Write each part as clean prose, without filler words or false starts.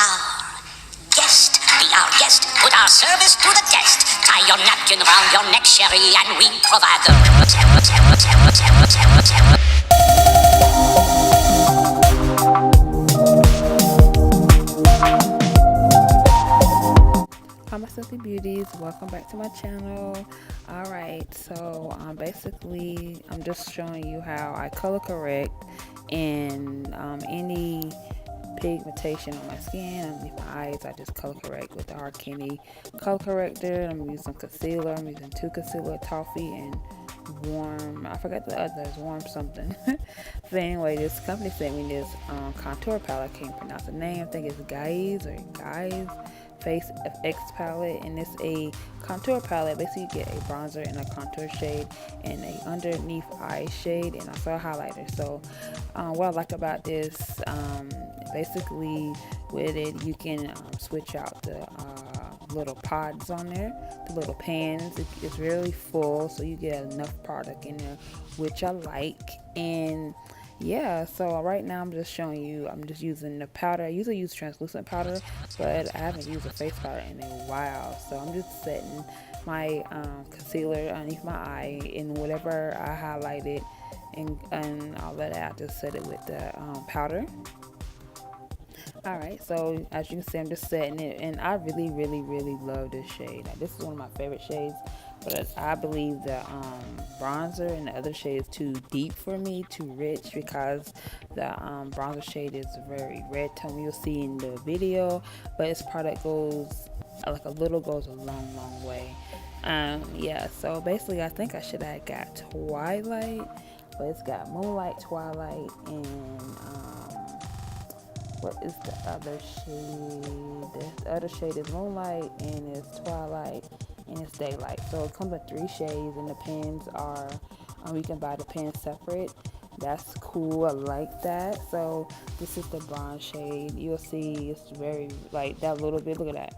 Our guest, be our guest, put our service to the test. Tie your napkin round your neck, Sherry, and we provide the Hi my simply beauties, welcome back to my channel. Alright, so basically I'm just showing you how I color correct and any pigmentation on my skin, underneath my eyes, I just color correct with the Hard Candy color corrector. I'm using concealer, I'm using 2 concealer, toffee, and warm, I forgot the others, warm something. But anyway, this company sent me this contour palette. I can't pronounce the name. I think it's Guize Face FX palette, and it's a contour palette. Basically you get a bronzer and a contour shade and a underneath eye shade and also a highlighter. So what I like about this, basically with it you can switch out the little pods on there, the little pans. It's really full, so you get enough product in there, which I like. And yeah, so right now I'm just showing you, I'm just using the powder. I usually use translucent powder, but I haven't used a face powder in a while. So I'm just setting my concealer underneath my eye, and whatever I highlighted and all of that, I just set it with the powder. Alright, so as you can see, I'm just setting it, and I really love this shade. Now, this is one of my favorite shades, but I believe the bronzer and the other shade is too deep for me, too rich, because the bronzer shade is very red tone. You'll see in the video, but this product goes like a little goes a long way. Yeah, so basically I think I should have got Twilight, but it's got Moonlight, Twilight, and what is the other shade? The other shade is Moonlight, and it's Twilight, and it's Daylight. So it comes in 3 shades, and the pens are, you can buy the pens separate. That's cool, I like that. So this is the bronze shade. You'll see it's very, like, that little bit, look at that.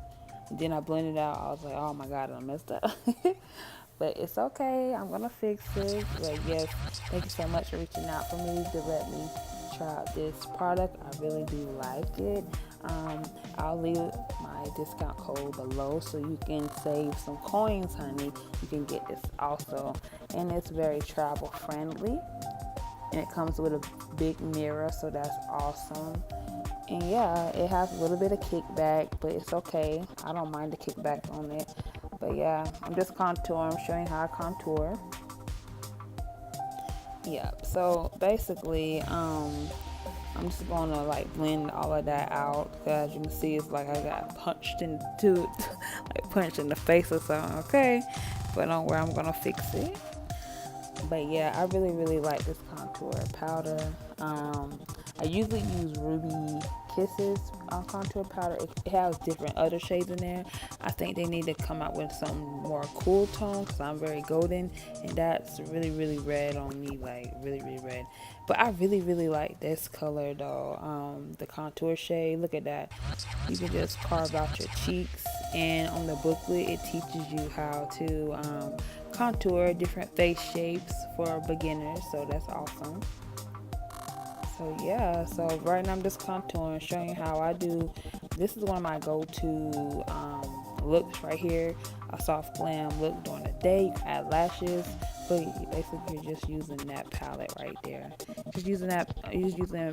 And then I blended it out. I was like, oh my god, I messed up. But it's okay, I'm gonna fix it. But yes, thank you so much for reaching out for me to let me try out this product. I really do like it. I'll leave my discount code below so you can save some coins, honey. You can get this also, and it's very travel friendly, and it comes with a big mirror, so that's awesome. And yeah, it has a little bit of kickback, but it's okay. I don't mind the kickback on it. But yeah, I'm just contouring. I'm showing you how I contour. Yeah, so basically I'm just gonna like blend all of that out, because you can see it's like I got punched into it, like punched in the face or something. Okay, but don't worry, I'm gonna fix it. But yeah, I really like this contour powder. I usually use Ruby Kisses contour powder. It has different other shades in there. I think they need to come out with some more cool tone, because I'm very golden, and that's really red on me, like really red. But I really like this color though, the contour shade. Look at that. You can just carve out your cheeks, and on the booklet it teaches you how to contour different face shapes for beginners, so that's awesome. So yeah, so right now I'm just contouring, showing you how I do. This is one of my go-to looks right here, a soft glam look during the day. You can add lashes, but basically you're just using that palette right there. Just using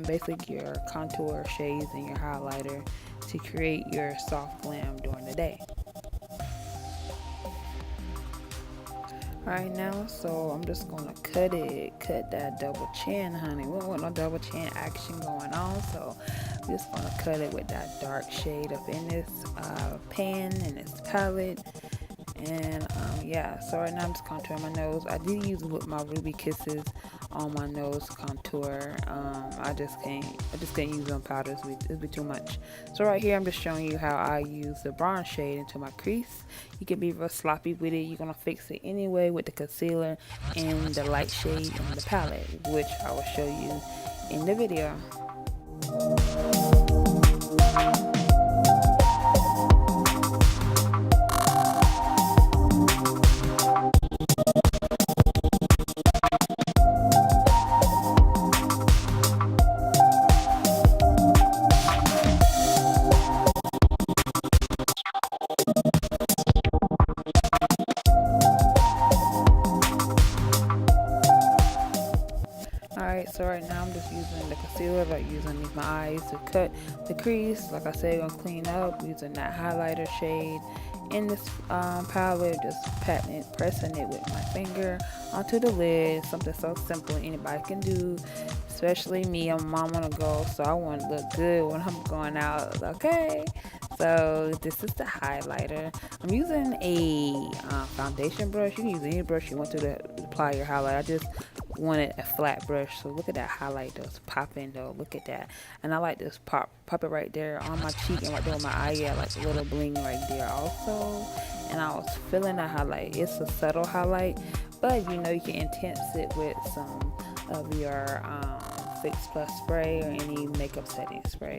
basically your contour shades and your highlighter to create your soft glam during the day. Right now, so I'm just gonna cut that double chin, honey. We don't want no double chin action going on, so I'm just gonna cut it with that dark shade up in this pan and this palette. And yeah, so right now I'm just contouring my nose. I do use with my Ruby Kisses on my nose contour. I just can't use them powders. It'd be too much. So right here I'm just showing you how I use the bronze shade into my crease. You can be real sloppy with it. You're gonna fix it anyway with the concealer and the light shade in the palette, which I will show you in the video. use my eyes to cut the crease. Like I said, I'm gonna clean up using that highlighter shade in this palette, just pressing it with my finger onto the lid. Something so simple anybody can do, especially me. I'm a mom on the go, so I want to look good when I'm going out. Okay, so this is the highlighter. I'm using a foundation brush. You can use any brush you want to apply your highlight. I just wanted a flat brush, so look at that highlight that's popping though. Look at that. And I like this pop it right there on my cheek and right there on my eye. Yeah, like a little bling right there also. And I was feeling that highlight. It's a subtle highlight, but you know you can intense it with some of your Fix Plus spray or any makeup setting spray.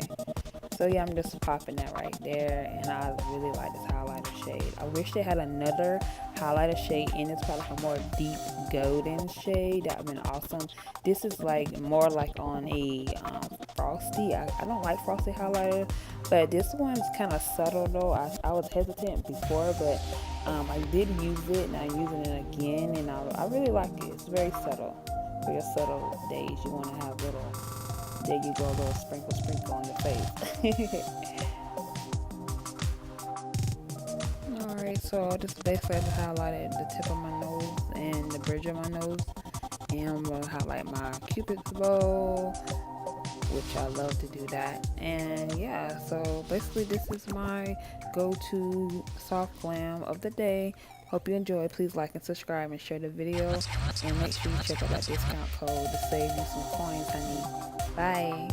So yeah, I'm just popping that right there, and I really like this highlighter shade. I wish they had another highlighter shade in this palette, like a more deep golden shade. That would have been awesome. This is like more like on a frosty. I don't like frosty highlighter, but this one's kind of subtle though. I was hesitant before, but I did use it, and I'm using it again, and I really like it. It's very subtle. For your subtle days, you want to have little, there you go, a little sprinkle on your face. Alright, so I just basically highlighted the tip of my nose and the bridge of my nose, and I'm going to highlight my cupid's bow, which I love to do that. And yeah, so basically this is my go-to soft glam of the day. Hope you enjoy. Please like and subscribe and share the video, and make sure you check out that discount code to save you some coins, honey. Bye.